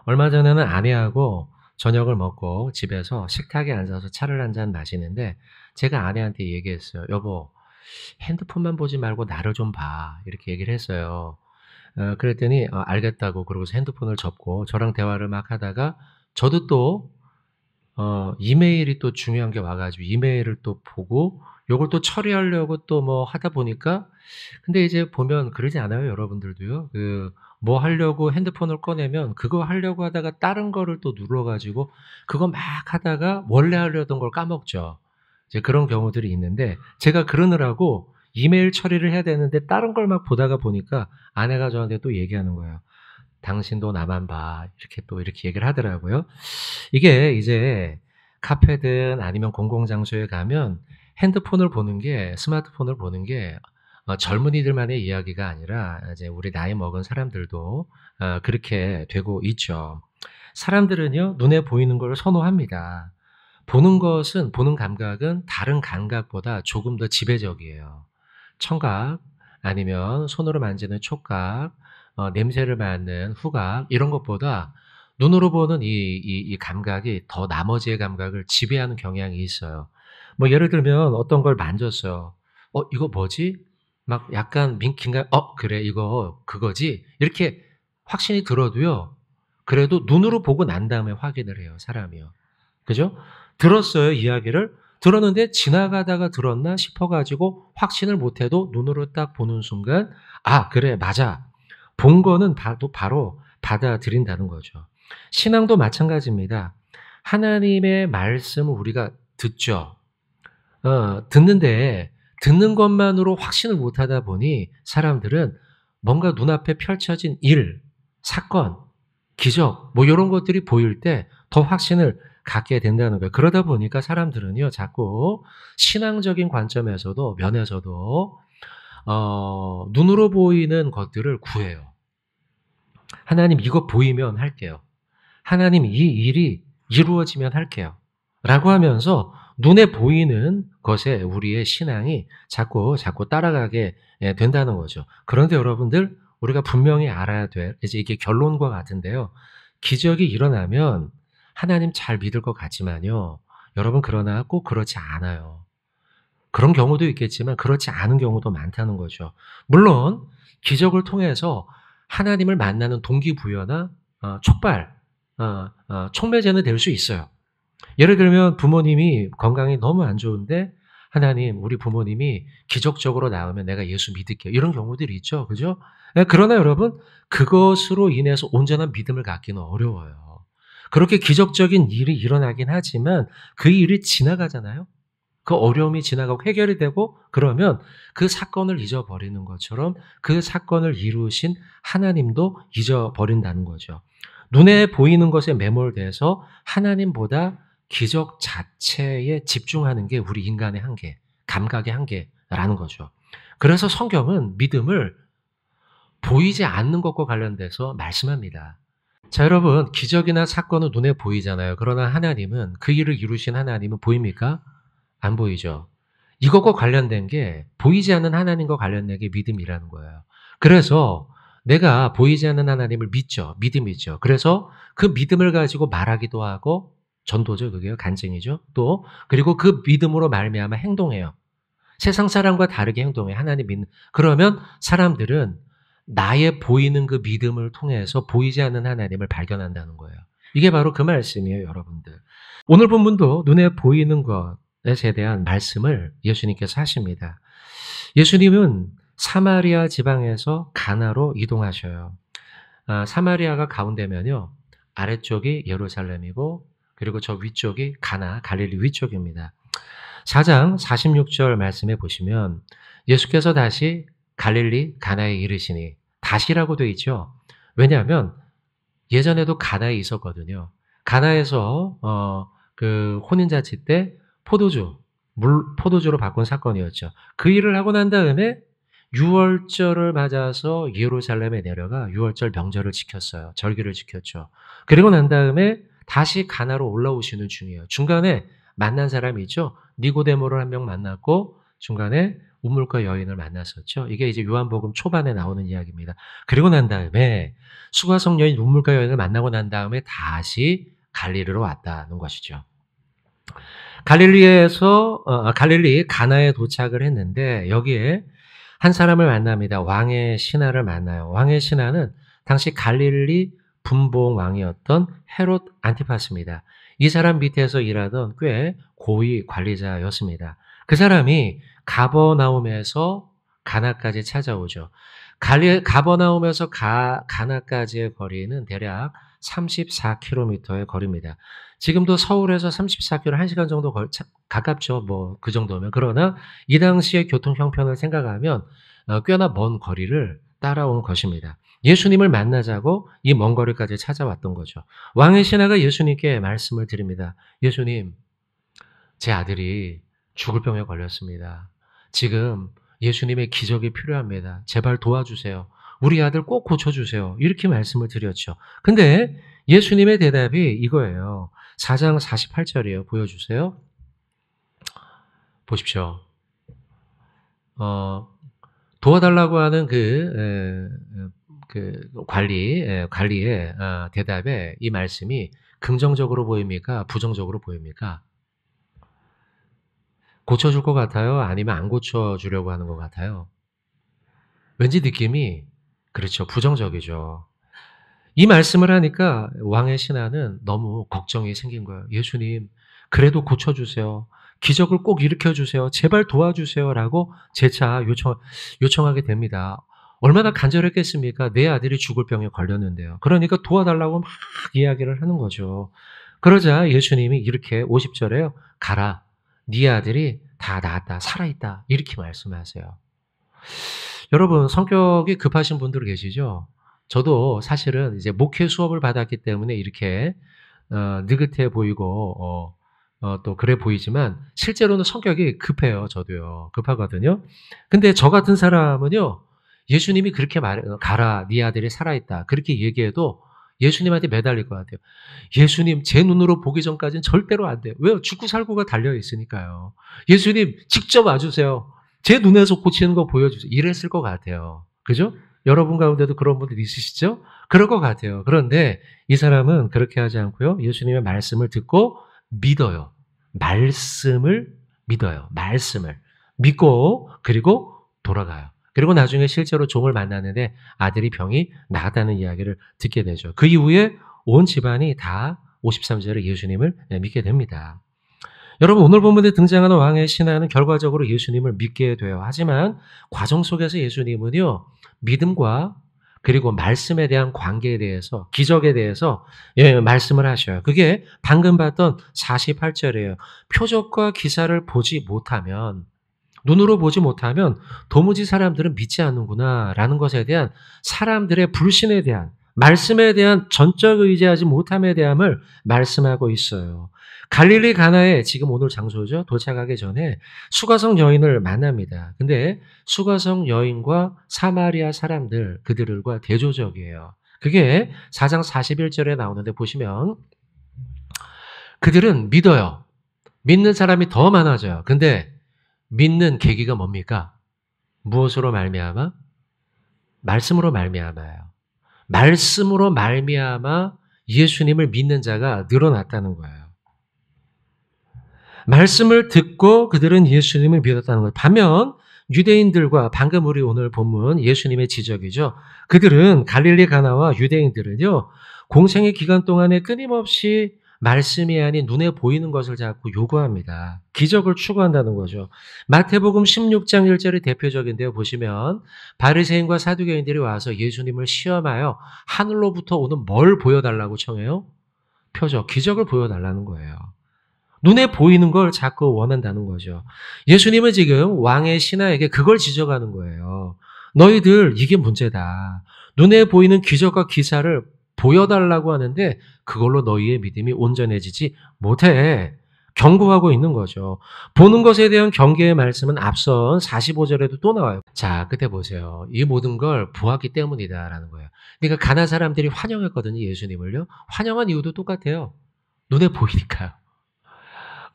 얼마 전에는 아내하고 저녁을 먹고 집에서 식탁에 앉아서 차를 한 잔 마시는데 제가 아내한테 얘기했어요. "여보, 핸드폰만 보지 말고 나를 좀 봐." 이렇게 얘기를 했어요. 그랬더니 알겠다고 그러고서 핸드폰을 접고 저랑 대화를 막 하다가 저도 또 이메일이 또 중요한 게 와 가지고 이메일을 또 보고 요걸 또 처리하려고 또 뭐 하다 보니까 근데 이제 보면 그러지 않아요, 여러분들도요? 뭐 하려고 핸드폰을 꺼내면 그거 하려고 하다가 다른 거를 또 눌러 가지고 그거 막 하다가 원래 하려던 걸 까먹죠. 이제 그런 경우들이 있는데 제가 그러느라고 이메일 처리를 해야 되는데 다른 걸 막 보다가 보니까 아내가 저한테 또 얘기하는 거예요. "당신도 나만 봐." 이렇게 또 이렇게 얘기를 하더라고요. 이게 이제 카페든 아니면 공공장소에 가면 핸드폰을 보는 게 스마트폰을 보는 게 젊은이들만의 이야기가 아니라 이제 우리 나이 먹은 사람들도 그렇게 되고 있죠. 사람들은요, 눈에 보이는 걸 선호합니다. 보는 감각은 다른 감각보다 조금 더 지배적이에요. 청각 아니면 손으로 만지는 촉각, 냄새를 맡는 후각 이런 것보다 눈으로 보는 이 감각이 더 나머지의 감각을 지배하는 경향이 있어요. 뭐 예를 들면 어떤 걸 만졌어요. 이거 뭐지?' 막 약간 민기가 '그래 이거 그거지.' 이렇게 확신이 들어도요. 그래도 눈으로 보고 난 다음에 확인을 해요, 사람이요. 그죠? 들었어요, 이야기를. 들었는데 지나가다가 들었나 싶어 가지고 확신을 못 해도 눈으로 딱 보는 순간 '아 그래 맞아.' 본 거는 바로 받아들인다는 거죠. 신앙도 마찬가지입니다. 하나님의 말씀을 우리가 듣죠. 듣는데 듣는 것만으로 확신을 못 하다 보니 사람들은 뭔가 눈앞에 펼쳐진 일, 사건, 기적 뭐 요런 것들이 보일 때 더 확신을 갖게 된다는 거예요. 그러다 보니까 사람들은요 자꾸 신앙적인 관점에서도 면에서도 눈으로 보이는 것들을 구해요. "하나님 이거 보이면 할게요. 하나님 이 일이 이루어지면 할게요." 라고 하면서 눈에 보이는 것에 우리의 신앙이 자꾸 따라가게 된다는 거죠. 그런데 여러분들 우리가 분명히 알아야 될 이제 이게 결론과 같은데요. 기적이 일어나면 하나님 잘 믿을 것 같지만요. 여러분 그러나 꼭 그렇지 않아요. 그런 경우도 있겠지만 그렇지 않은 경우도 많다는 거죠. 물론 기적을 통해서 하나님을 만나는 동기부여나 촉발, 촉매제는 될 수 있어요. 예를 들면 부모님이 건강이 너무 안 좋은데 "하나님 우리 부모님이 기적적으로 나으면 내가 예수 믿을게요." 이런 경우들이 있죠. 그죠? 그러나 여러분 그것으로 인해서 온전한 믿음을 갖기는 어려워요. 그렇게 기적적인 일이 일어나긴 하지만 그 일이 지나가잖아요. 그 어려움이 지나가고 해결이 되고 그러면 그 사건을 잊어버리는 것처럼 그 사건을 이루신 하나님도 잊어버린다는 거죠. 눈에 보이는 것에 매몰돼서 하나님보다 기적 자체에 집중하는 게 우리 인간의 한계, 감각의 한계라는 거죠. 그래서 성경은 믿음을 보이지 않는 것과 관련돼서 말씀합니다. 자, 여러분, 기적이나 사건은 눈에 보이잖아요. 그러나 하나님은 그 일을 이루신 하나님은 보입니까? 안 보이죠. 이것과 관련된 게 보이지 않는 하나님과 관련된 게 믿음이라는 거예요. 그래서 내가 보이지 않는 하나님을 믿죠. 믿음이죠. 그래서 그 믿음을 가지고 말하기도 하고 전도죠. 그게요. 간증이죠. 또 그리고 그 믿음으로 말미암아 행동해요. 세상 사람과 다르게 행동해. 하나님 믿는. 그러면 사람들은 나의 보이는 그 믿음을 통해서 보이지 않는 하나님을 발견한다는 거예요. 이게 바로 그 말씀이에요, 여러분들. 오늘 본문도 눈에 보이는 것에 대한 말씀을 예수님께서 하십니다. 예수님은 사마리아 지방에서 가나로 이동하셔요. 사마리아가 가운데면요. 아래쪽이 예루살렘이고 그리고 저 위쪽이 가나, 갈릴리 위쪽입니다. 4장 46절 말씀해 보시면 예수께서 다시 갈릴리 가나에 이르시니 다시라고 되어 있죠. 왜냐하면 예전에도 가나에 있었거든요. 가나에서 그 혼인잔치 때 포도주로 바꾼 사건이었죠. 그 일을 하고 난 다음에 유월절을 맞아서 예루살렘에 내려가 유월절 명절을 지켰어요. 절기를 지켰죠. 그리고 난 다음에 다시 가나로 올라오시는 중이에요. 중간에 만난 사람이 있죠. 니고데모를 한 명 만났고 중간에 우물가 여인을 만났었죠. 이게 이제 요한복음 초반에 나오는 이야기입니다. 그리고 난 다음에 수가성 여인, 우물가 여인을 만나고 난 다음에 다시 갈릴리로 왔다는 것이죠. 갈릴리 가나에 도착을 했는데 여기에 한 사람을 만납니다. 왕의 신하를 만나요. 왕의 신하는 당시 갈릴리 분봉 왕이었던 헤롯 안티파스입니다. 이 사람 밑에서 일하던 꽤 고위 관리자였습니다. 그 사람이 가버나움에서 가나까지 찾아오죠. 가버나움에서 가나까지의 거리는 대략 34km의 거리입니다. 지금도 서울에서 34km, 1시간 정도 가깝죠. 뭐 그 정도면. 그러나 이 당시의 교통 형편을 생각하면 꽤나 먼 거리를 따라온 것입니다. 예수님을 만나자고 이 먼 거리까지 찾아왔던 거죠. 왕의 신하가 예수님께 말씀을 드립니다. 예수님, 제 아들이 죽을 병에 걸렸습니다. 지금 예수님의 기적이 필요합니다. 제발 도와주세요. 우리 아들 꼭 고쳐주세요. 이렇게 말씀을 드렸죠. 근데 예수님의 대답이 이거예요. 4장 48절이에요. 보여주세요. 보십시오. 도와달라고 하는 관리의 대답에 이 말씀이 긍정적으로 보입니까? 부정적으로 보입니까? 고쳐줄 것 같아요? 아니면 안 고쳐주려고 하는 것 같아요? 왠지 느낌이 그렇죠. 부정적이죠. 이 말씀을 하니까 왕의 신하는 너무 걱정이 생긴 거예요. 예수님, 그래도 고쳐주세요. 기적을 꼭 일으켜주세요. 제발 도와주세요. 라고 재차 요청하게 됩니다. 얼마나 간절했겠습니까? 내 아들이 죽을 병에 걸렸는데요. 그러니까 도와달라고 막 이야기를 하는 거죠. 그러자 예수님이 이렇게 50절에요. 가라. 네 아들이 다 나았다. 살아있다. 이렇게 말씀하세요. 여러분, 성격이 급하신 분들 계시죠? 저도 사실은 이제 목회 수업을 받았기 때문에 이렇게 느긋해 보이고 또 그래 보이지만 실제로는 성격이 급해요. 저도요. 급하거든요. 근데 저 같은 사람은요. 예수님이 그렇게 가라. 네 아들이 살아있다. 그렇게 얘기해도 예수님한테 매달릴 것 같아요. 예수님, 제 눈으로 보기 전까지는 절대로 안 돼요. 왜요? 죽고 살고가 달려있으니까요. 예수님, 직접 와주세요. 제 눈에서 고치는 거 보여주세요. 이랬을 것 같아요. 그죠? 여러분 가운데도 그런 분들 있으시죠? 그럴 것 같아요. 그런데 이 사람은 그렇게 하지 않고요. 예수님의 말씀을 듣고 믿어요. 말씀을 믿어요. 말씀을 믿고 그리고 돌아가요. 그리고 나중에 실제로 종을 만났는데 아들이 병이 나았다는 이야기를 듣게 되죠. 그 이후에 온 집안이 다 53절에 예수님을 믿게 됩니다. 여러분, 오늘 본문에 등장하는 왕의 신하는 결과적으로 예수님을 믿게 돼요. 하지만 과정 속에서 예수님은요, 믿음과 그리고 말씀에 대한 관계에 대해서, 기적에 대해서 말씀을 하셔요. 그게 방금 봤던 48절이에요. 표적과 기사를 보지 못하면, 눈으로 보지 못하면 도무지 사람들은 믿지 않는구나 라는 것에 대한 사람들의 불신에 대한, 말씀에 대한 전적 의지하지 못함에 대함을 말씀하고 있어요. 갈릴리 가나에 지금 오늘 장소죠. 도착하기 전에 수가성 여인을 만납니다. 근데 수가성 여인과 사마리아 사람들, 그들과 대조적이에요. 그게 4장 41절에 나오는데 보시면 그들은 믿어요. 믿는 사람이 더 많아져요. 근데 믿는 계기가 뭡니까? 무엇으로 말미암아? 말씀으로 말미암아요. 말씀으로 말미암아 예수님을 믿는 자가 늘어났다는 거예요. 말씀을 듣고 그들은 예수님을 믿었다는 거예요. 반면 유대인들과 방금 우리 오늘 본문 예수님의 지적이죠. 그들은 갈릴리 가나와 유대인들은요. 공생의 기간 동안에 끊임없이 말씀이 아닌 눈에 보이는 것을 자꾸 요구합니다. 기적을 추구한다는 거죠. 마태복음 16장 1절이 대표적인데요. 보시면 바리새인과 사두개인들이 와서 예수님을 시험하여 하늘로부터 오는 뭘 보여달라고 청해요? 표적, 기적을 보여달라는 거예요. 눈에 보이는 걸 자꾸 원한다는 거죠. 예수님은 지금 왕의 신하에게 그걸 지적하는 거예요. 너희들 이게 문제다. 눈에 보이는 기적과 기사를 보여달라고 하는데 그걸로 너희의 믿음이 온전해지지 못해. 경고하고 있는 거죠. 보는 것에 대한 경계의 말씀은 앞선 45절에도 또 나와요. 자, 끝에 보세요. 이 모든 걸 보았기 때문이다라는 거예요. 그러니까 가나 사람들이 환영했거든요. 예수님을요. 환영한 이유도 똑같아요. 눈에 보이니까요.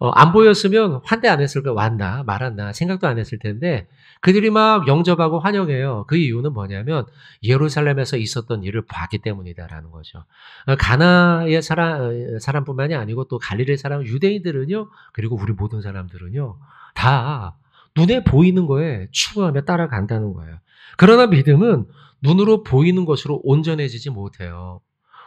안 보였으면 환대 안 했을까? 왔나? 말았나? 생각도 안 했을 텐데 그들이 막 영접하고 환영해요. 그 이유는 뭐냐면 예루살렘에서 있었던 일을 봤기 때문이다라는 거죠. 가나의 사람뿐만이 아니고 또 갈릴리 사람 유대인들은요. 그리고 우리 모든 사람들은요. 다 눈에 보이는 거에 추구하며 따라간다는 거예요. 그러나 믿음은 눈으로 보이는 것으로 온전해지지 못해요.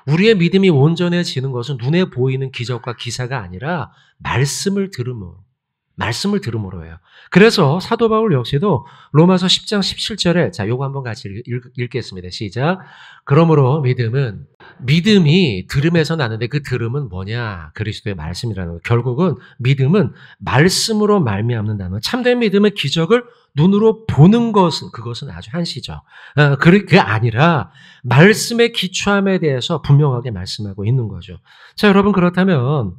우리의 믿음이 온전해지는 것은 눈에 보이는 기적과 기사가 아니라 말씀을 들음으로예요. 그래서 사도 바울 역시도 로마서 10장 17절에 자, 요거 한번 같이 읽겠습니다. 시작. 그러므로 믿음이 들음에서 나는데 그 들음은 뭐냐? 그리스도의 말씀이라는 거. 결국은 믿음은 말씀으로 말미암는다는 거. 참된 믿음은 기적을 눈으로 보는 그것은 아주 한시죠. 그게 아니라 말씀의 기초함에 대해서 분명하게 말씀하고 있는 거죠. 자, 여러분 그렇다면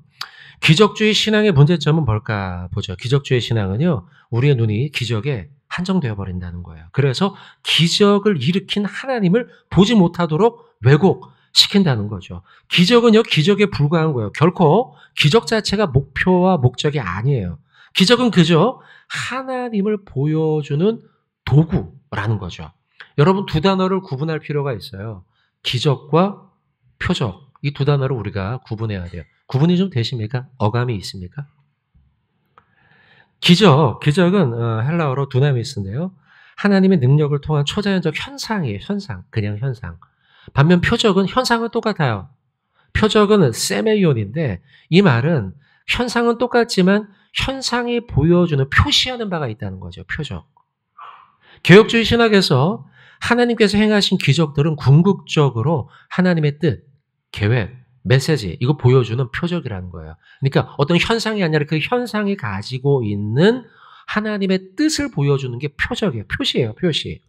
기적주의 신앙의 문제점은 뭘까 보죠. 기적주의 신앙은요. 우리의 눈이 기적에 한정되어 버린다는 거예요. 그래서 기적을 일으킨 하나님을 보지 못하도록 왜곡시킨다는 거죠. 기적은요. 기적에 불과한 거예요. 결코 기적 자체가 목표와 목적이 아니에요. 기적은 그저 하나님을 보여주는 도구라는 거죠. 여러분 두 단어를 구분할 필요가 있어요. 기적과 표적. 이 두 단어를 우리가 구분해야 돼요. 구분이 좀 되십니까? 어감이 있습니까? 기적은 헬라어로 두나미스인데요. 하나님의 능력을 통한 초자연적 현상이에요. 그냥 현상. 반면 현상은 똑같아요. 표적은 세메이온인데 이 말은 현상은 똑같지만 현상이 보여주는 표시하는 바가 있다는 거죠. 표적. 개혁주의 신학에서 하나님께서 행하신 기적들은 궁극적으로 하나님의 뜻, 계획, 메시지 이거 보여주는 표적이라는 거예요. 그러니까 어떤 현상이 아니라 그 현상이 가지고 있는 하나님의 뜻을 보여주는 게 표적이에요. 표시예요. 표시.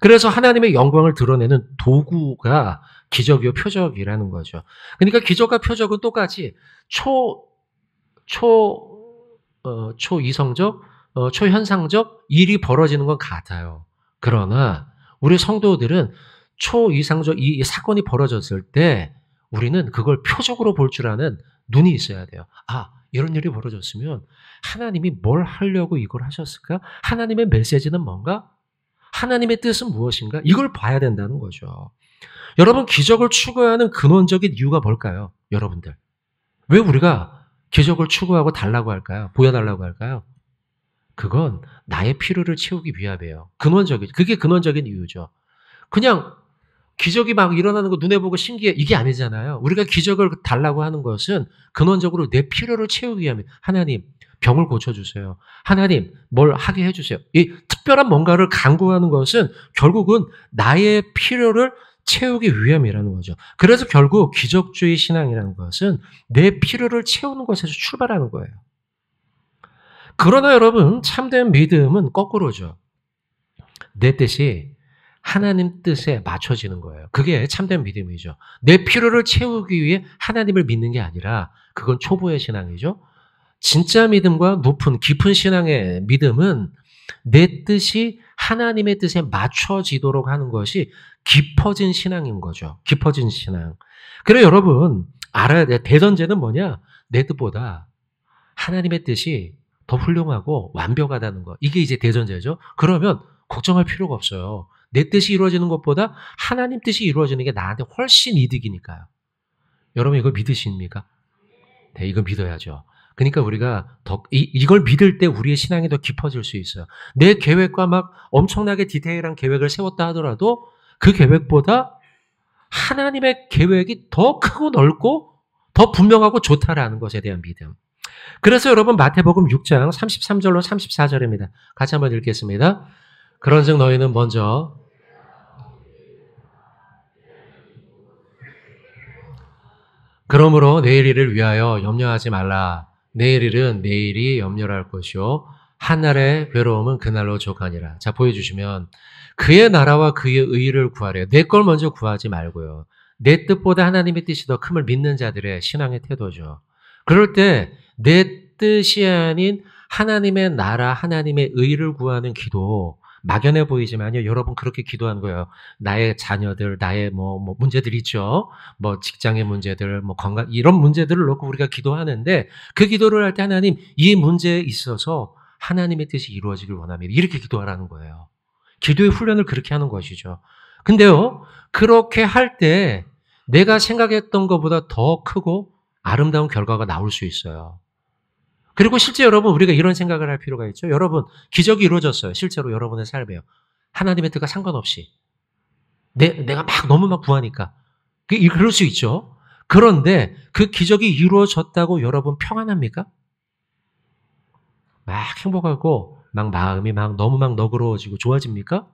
그래서 하나님의 영광을 드러내는 도구가 기적이요 표적이라는 거죠. 그러니까 기적과 표적은 똑같이 초이성적, 초현상적 일이 벌어지는 건 같아요. 그러나 우리 성도들은 초이상적 이 사건이 벌어졌을 때 우리는 그걸 표적으로 볼 줄 아는 눈이 있어야 돼요. 아, 이런 일이 벌어졌으면 하나님이 뭘 하려고 이걸 하셨을까? 하나님의 메시지는 뭔가? 하나님의 뜻은 무엇인가? 이걸 봐야 된다는 거죠. 여러분, 기적을 추구하는 근원적인 이유가 뭘까요? 여러분들. 왜 우리가 기적을 추구하고 달라고 할까요? 보여달라고 할까요? 그건 나의 필요를 채우기 위함이에요. 그게 근원적인 이유죠. 그냥 기적이 막 일어나는 거 눈에 보고 신기해. 이게 아니잖아요. 우리가 기적을 달라고 하는 것은 근원적으로 내 필요를 채우기 위함이에요. 하나님, 병을 고쳐주세요. 하나님, 뭘 하게 해주세요. 이 특별한 뭔가를 강구하는 것은 결국은 나의 필요를 채우기 위함이라는 거죠. 그래서 결국 기적주의 신앙이라는 것은 내 필요를 채우는 것에서 출발하는 거예요. 그러나 여러분, 참된 믿음은 거꾸로죠. 내 뜻이 하나님 뜻에 맞춰지는 거예요. 그게 참된 믿음이죠. 내 필요를 채우기 위해 하나님을 믿는 게 아니라 그건 초보의 신앙이죠. 진짜 믿음과 높은 깊은 신앙의 믿음은 내 뜻이 하나님의 뜻에 맞춰지도록 하는 것이 깊어진 신앙인 거죠. 깊어진 신앙. 그래 여러분 알아야 돼. 대전제는 뭐냐? 내 뜻보다 하나님의 뜻이 더 훌륭하고 완벽하다는 거. 이게 이제 대전제죠. 그러면 걱정할 필요가 없어요. 내 뜻이 이루어지는 것보다 하나님 뜻이 이루어지는 게 나한테 훨씬 이득이니까요. 여러분 이거 믿으십니까? 네, 이거 믿어야죠. 그러니까 우리가 이걸 믿을 때 우리의 신앙이 더 깊어질 수 있어요. 내 계획과 막 엄청나게 디테일한 계획을 세웠다 하더라도 그 계획보다 하나님의 계획이 더 크고 넓고 더 분명하고 좋다라는 것에 대한 믿음. 그래서 여러분 마태복음 6장 33절로 34절입니다. 같이 한번 읽겠습니다. 그런즉 너희는 먼저 그러므로 내일 일을 위하여 염려하지 말라. 내일 일은 내일이 염려를 할 것이요 한날의 괴로움은 그날로 족하니라. 자, 보여주시면 그의 나라와 그의 의를 구하래요. 내 걸 먼저 구하지 말고요. 내 뜻보다 하나님의 뜻이 더 큼을 믿는 자들의 신앙의 태도죠. 그럴 때 내 뜻이 아닌 하나님의 나라, 하나님의 의를 구하는 기도, 막연해 보이지만요. 여러분 그렇게 기도하는 거예요. 나의 자녀들, 나의 뭐 문제들 있죠. 뭐 직장의 문제들, 뭐 건강 이런 문제들을 놓고 우리가 기도하는데 그 기도를 할 때 하나님 이 문제에 있어서 하나님의 뜻이 이루어지길 원합니다. 이렇게 기도하라는 거예요. 기도의 훈련을 그렇게 하는 것이죠. 근데요. 그렇게 할 때 내가 생각했던 것보다 더 크고 아름다운 결과가 나올 수 있어요. 그리고 실제 여러분 우리가 이런 생각을 할 필요가 있죠. 여러분 기적이 이루어졌어요. 실제로 여러분의 삶에요. 하나님의 뜻과 상관없이. 내가 너무 구하니까. 그럴 수 있죠. 그런데 그 기적이 이루어졌다고 여러분 평안합니까? 막 행복하고 마음이 너무 너그러워지고 좋아집니까?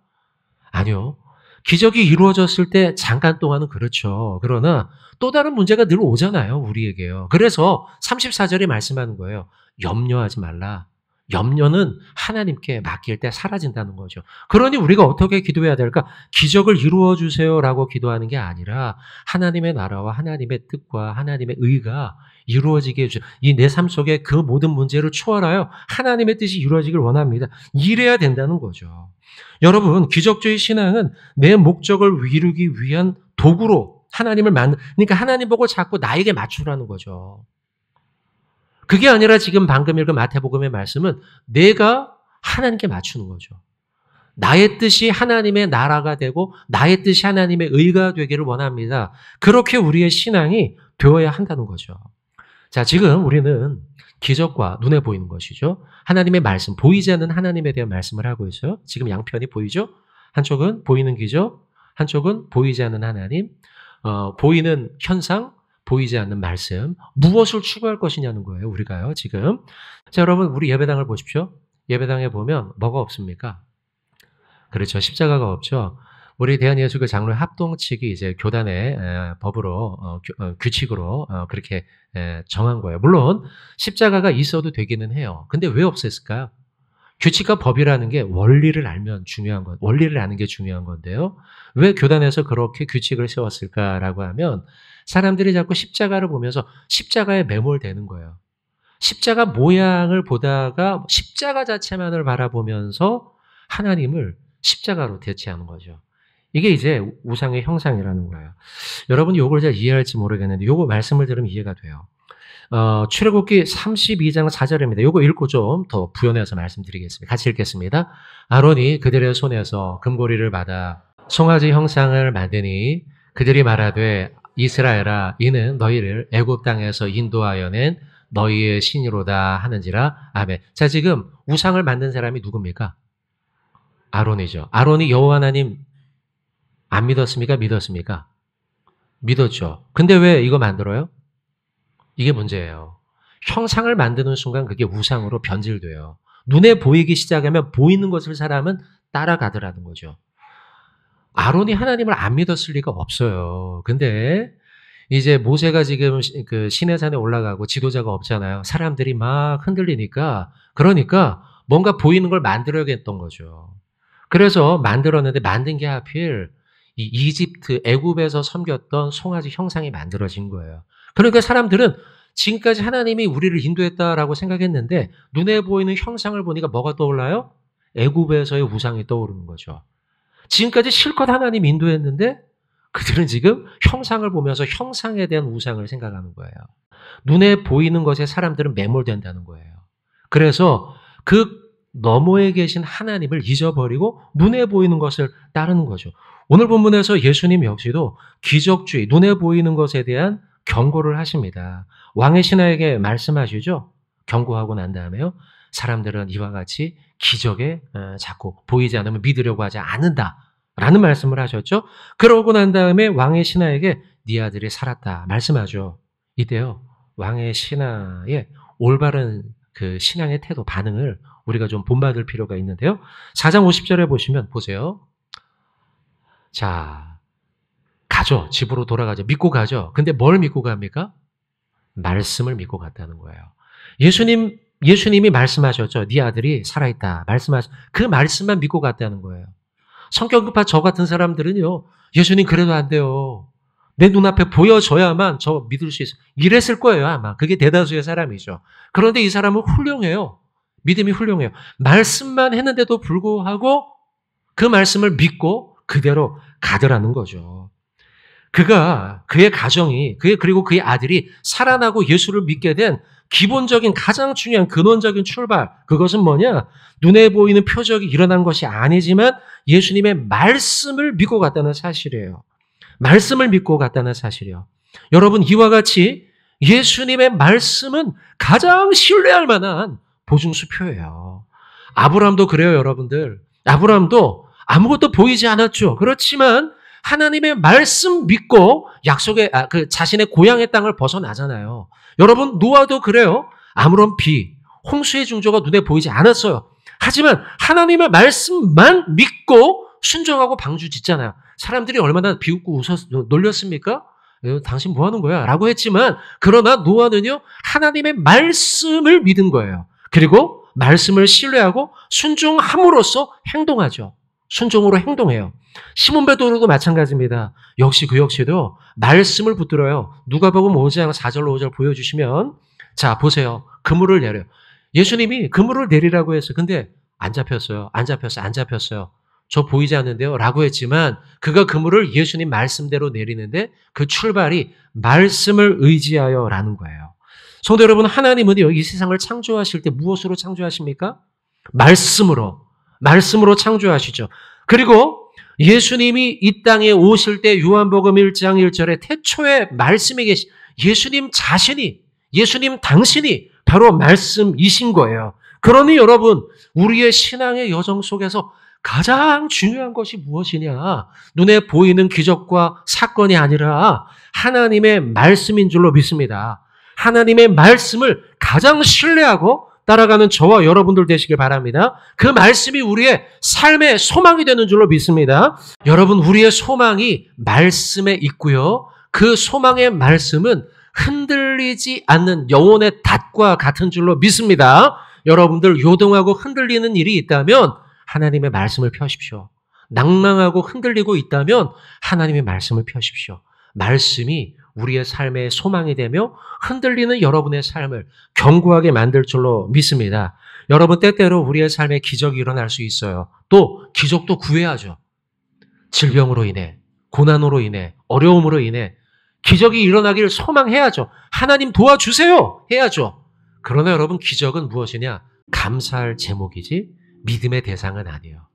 아니요. 기적이 이루어졌을 때 잠깐 동안은 그렇죠. 그러나 또 다른 문제가 늘 오잖아요. 우리에게요. 그래서 34절에 말씀하는 거예요. 염려하지 말라. 염려는 하나님께 맡길 때 사라진다는 거죠. 그러니 우리가 어떻게 기도해야 될까? 기적을 이루어 주세요라고 기도하는 게 아니라 하나님의 나라와 하나님의 뜻과 하나님의 의가 이루어지게 해주세요. 이 내 삶 속에 그 모든 문제를 초월하여 하나님의 뜻이 이루어지길 원합니다. 이래야 된다는 거죠. 여러분 기적주의 신앙은 내 목적을 이루기 위한 도구로 하나님을 그러니까 하나님 보고 자꾸 나에게 맞추라는 거죠. 그게 아니라 지금 방금 읽은 마태복음의 말씀은 내가 하나님께 맞추는 거죠. 나의 뜻이 하나님의 나라가 되고 나의 뜻이 하나님의 의가 되기를 원합니다. 그렇게 우리의 신앙이 되어야 한다는 거죠. 자, 지금 우리는 기적과 눈에 보이는 것이죠. 하나님의 말씀, 보이지 않는 하나님에 대한 말씀을 하고 있어요. 지금 양편이 보이죠? 한쪽은 보이는 기적, 한쪽은 보이지 않는 하나님, 보이는 현상, 보이지 않는 말씀. 무엇을 추구할 것이냐는 거예요, 우리가요, 지금. 자, 여러분, 우리 예배당을 보십시오. 예배당에 보면 뭐가 없습니까? 그렇죠. 십자가가 없죠. 우리 대한예수교 장로회 합동 측이 이제 교단의 법으로, 규칙으로 그렇게 정한 거예요. 물론, 십자가가 있어도 되기는 해요. 근데 왜 없앴을까요? 규칙과 법이라는 게 원리를 알면 중요한 건, 원리를 아는 게 중요한 건데요. 왜 교단에서 그렇게 규칙을 세웠을까라고 하면 사람들이 자꾸 십자가를 보면서 십자가에 매몰되는 거예요. 십자가 모양을 보다가 십자가 자체만을 바라보면서 하나님을 십자가로 대체하는 거죠. 이게 이제 우상의 형상이라는 거예요. 여러분이 이걸 잘 이해할지 모르겠는데 이거 말씀을 들으면 이해가 돼요. 출애굽기 32장 4절입니다. 이거 읽고 좀 더 부연해서 말씀드리겠습니다. 같이 읽겠습니다. 아론이 그들의 손에서 금고리를 받아 송아지 형상을 만드니 그들이 말하되 이스라엘아 이는 너희를 애굽 땅에서 인도하여 낸 너희의 신이로다 하는지라. 아멘. 자, 지금 우상을 만든 사람이 누굽니까? 아론이죠. 아론이 여호와 하나님 안 믿었습니까? 믿었습니까? 믿었죠. 근데 왜 이거 만들어요? 이게 문제예요. 형상을 만드는 순간 그게 우상으로 변질돼요. 눈에 보이기 시작하면 보이는 것을 사람은 따라가더라는 거죠. 아론이 하나님을 안 믿었을 리가 없어요. 근데 이제 모세가 지금 그 시내산에 올라가고 지도자가 없잖아요. 사람들이 막 흔들리니까 그러니까 뭔가 보이는 걸 만들어야겠던 거죠. 그래서 만들었는데 만든 게 하필 이 이집트 애굽에서 섬겼던 송아지 형상이 만들어진 거예요. 그러니까 사람들은 지금까지 하나님이 우리를 인도했다라고 생각했는데 눈에 보이는 형상을 보니까 뭐가 떠올라요? 애굽에서의 우상이 떠오르는 거죠. 지금까지 실컷 하나님 인도했는데 그들은 지금 형상을 보면서 형상에 대한 우상을 생각하는 거예요. 눈에 보이는 것에 사람들은 매몰된다는 거예요. 그래서 그 너머에 계신 하나님을 잊어버리고 눈에 보이는 것을 따르는 거죠. 오늘 본문에서 예수님 역시도 기적주의, 눈에 보이는 것에 대한 경고를 하십니다. 왕의 신하에게 말씀하시죠. 경고하고 난 다음에요. 사람들은 이와 같이 기적에 자꾸 보이지 않으면 믿으려고 하지 않는다라는 말씀을 하셨죠. 그러고 난 다음에 왕의 신하에게 네 아들이 살았다 말씀하죠. 이때요. 왕의 신하의 올바른 그 신앙의 태도, 반응을 우리가 좀 본받을 필요가 있는데요. 4장 50절에 보시면 보세요. 자, 가죠. 집으로 돌아가죠. 믿고 가죠. 근데 뭘 믿고 갑니까? 말씀을 믿고 갔다는 거예요. 예수님이 말씀하셨죠. 네 아들이 살아있다. 그 말씀만 믿고 갔다는 거예요. 성격 급한 저 같은 사람들은요. 예수님 그래도 안 돼요. 내 눈앞에 보여줘야만 저 믿을 수 있어요. 이랬을 거예요 아마. 그게 대다수의 사람이죠. 그런데 이 사람은 훌륭해요. 믿음이 훌륭해요. 말씀만 했는데도 불구하고 그 말씀을 믿고 그대로 가더라는 거죠. 그의 가정이, 그리고 그의 아들이 살아나고 예수를 믿게 된 기본적인 가장 중요한 근원적인 출발, 그것은 뭐냐? 눈에 보이는 표적이 일어난 것이 아니지만 예수님의 말씀을 믿고 갔다는 사실이에요. 말씀을 믿고 갔다는 사실이에요. 여러분, 이와 같이 예수님의 말씀은 가장 신뢰할 만한 보증수표예요. 아브라함도 그래요, 여러분들. 아브라함도 아무것도 보이지 않았죠. 그렇지만 하나님의 말씀 믿고 자신의 고향의 땅을 벗어나잖아요. 여러분, 노아도 그래요. 아무런 비, 홍수의 징조가 눈에 보이지 않았어요. 하지만 하나님의 말씀만 믿고 순종하고 방주 짓잖아요. 사람들이 얼마나 비웃고 놀렸습니까? 당신 뭐 하는 거야? 라고 했지만, 그러나 노아는요, 하나님의 말씀을 믿은 거예요. 그리고 말씀을 신뢰하고 순종함으로써 행동하죠. 순종으로 행동해요. 시몬 베드로도 마찬가지입니다. 그 역시도 말씀을 붙들어요. 누가복음 5장 4절로 5절 보여주시면, 자, 보세요. 그물을 내려요. 예수님이 그물을 내리라고 했어요. 근데 안 잡혔어요. 안 잡혔어요. 저 보이지 않는데요. 라고 했지만 그가 그물을 예수님 말씀대로 내리는데 그 출발이 말씀을 의지하여 라는 거예요. 성도 여러분, 하나님은요, 이 세상을 창조하실 때 무엇으로 창조하십니까? 말씀으로 창조하시죠. 그리고 예수님이 이 땅에 오실 때 요한복음 1장 1절에 태초에 말씀이 계신 예수님 당신이 바로 말씀이신 거예요. 그러니 여러분, 우리의 신앙의 여정 속에서 가장 중요한 것이 무엇이냐? 눈에 보이는 기적과 사건이 아니라 하나님의 말씀인 줄로 믿습니다. 하나님의 말씀을 가장 신뢰하고 따라가는 저와 여러분들 되시길 바랍니다. 그 말씀이 우리의 삶의 소망이 되는 줄로 믿습니다. 여러분, 우리의 소망이 말씀에 있고요. 그 소망의 말씀은 흔들리지 않는 영혼의 닷과 같은 줄로 믿습니다. 여러분들 요동하고 흔들리는 일이 있다면 하나님의 말씀을 펴십시오. 낭망하고 흔들리고 있다면 하나님의 말씀을 펴십시오. 말씀이 우리의 삶의 소망이 되며 흔들리는 여러분의 삶을 견고하게 만들 줄로 믿습니다. 여러분, 때때로 우리의 삶에 기적이 일어날 수 있어요. 또 기적도 구해야죠. 질병으로 인해, 고난으로 인해, 어려움으로 인해 기적이 일어나기를 소망해야죠. 하나님 도와주세요 해야죠. 그러나 여러분, 기적은 무엇이냐? 감사할 제목이지 믿음의 대상은 아니에요.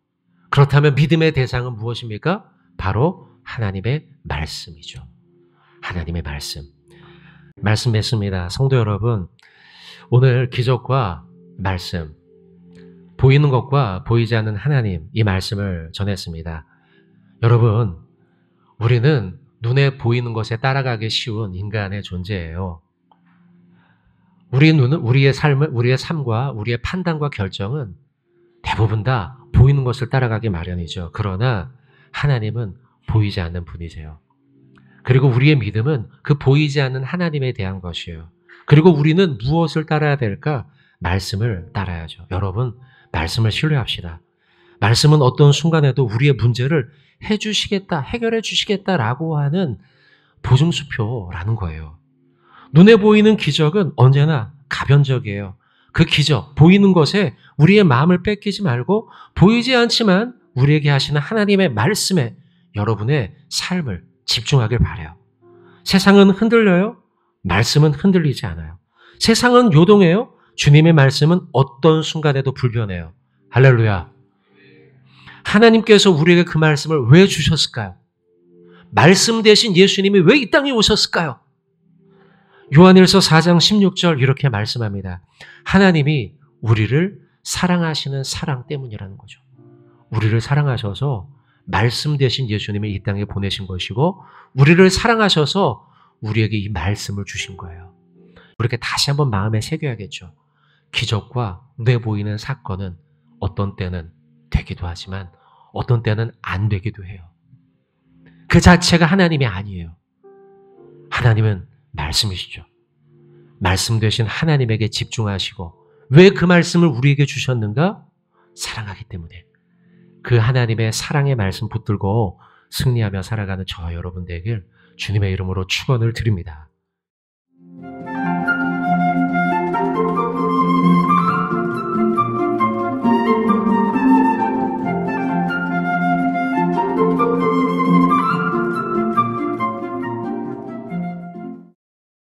그렇다면 믿음의 대상은 무엇입니까? 바로 하나님의 말씀이죠. 하나님의 말씀 맺습니다. 성도 여러분, 오늘 기적과 말씀, 보이는 것과 보이지 않는 하나님, 이 말씀을 전했습니다. 여러분, 우리는 눈에 보이는 것에 따라가기 쉬운 인간의 존재예요. 우리의 삶과 우리의 판단과 결정은 대부분 다 보이는 것을 따라가기 마련이죠. 그러나 하나님은 보이지 않는 분이세요. 그리고 우리의 믿음은 그 보이지 않는 하나님에 대한 것이에요. 그리고 우리는 무엇을 따라야 될까? 말씀을 따라야죠. 여러분, 말씀을 신뢰합시다. 말씀은 어떤 순간에도 우리의 문제를 해결해 주시겠다라고 하는 보증수표라는 거예요. 눈에 보이는 기적은 언제나 가변적이에요. 그 기적, 보이는 것에 우리의 마음을 뺏기지 말고 보이지 않지만 우리에게 하시는 하나님의 말씀에 여러분의 삶을 집중하길 바라요. 세상은 흔들려요. 말씀은 흔들리지 않아요. 세상은 요동해요. 주님의 말씀은 어떤 순간에도 불변해요. 할렐루야. 하나님께서 우리에게 그 말씀을 왜 주셨을까요? 말씀 대신 예수님이 왜 이 땅에 오셨을까요? 요한일서 4장 16절 이렇게 말씀합니다. 하나님이 우리를 사랑하시는 사랑 때문이라는 거죠. 우리를 사랑하셔서 말씀 대신 예수님을 이 땅에 보내신 것이고 우리를 사랑하셔서 우리에게 이 말씀을 주신 거예요. 이렇게 다시 한번 마음에 새겨야겠죠. 기적과 눈에 보이는 사건은 어떤 때는 되기도 하지만 어떤 때는 안 되기도 해요. 그 자체가 하나님이 아니에요. 하나님은 말씀이시죠. 말씀 되신 하나님에게 집중하시고 왜 그 말씀을 우리에게 주셨는가? 사랑하기 때문에. 그 하나님의 사랑의 말씀 붙들고 승리하며 살아가는 저와 여러분 되길 주님의 이름으로 축원을 드립니다.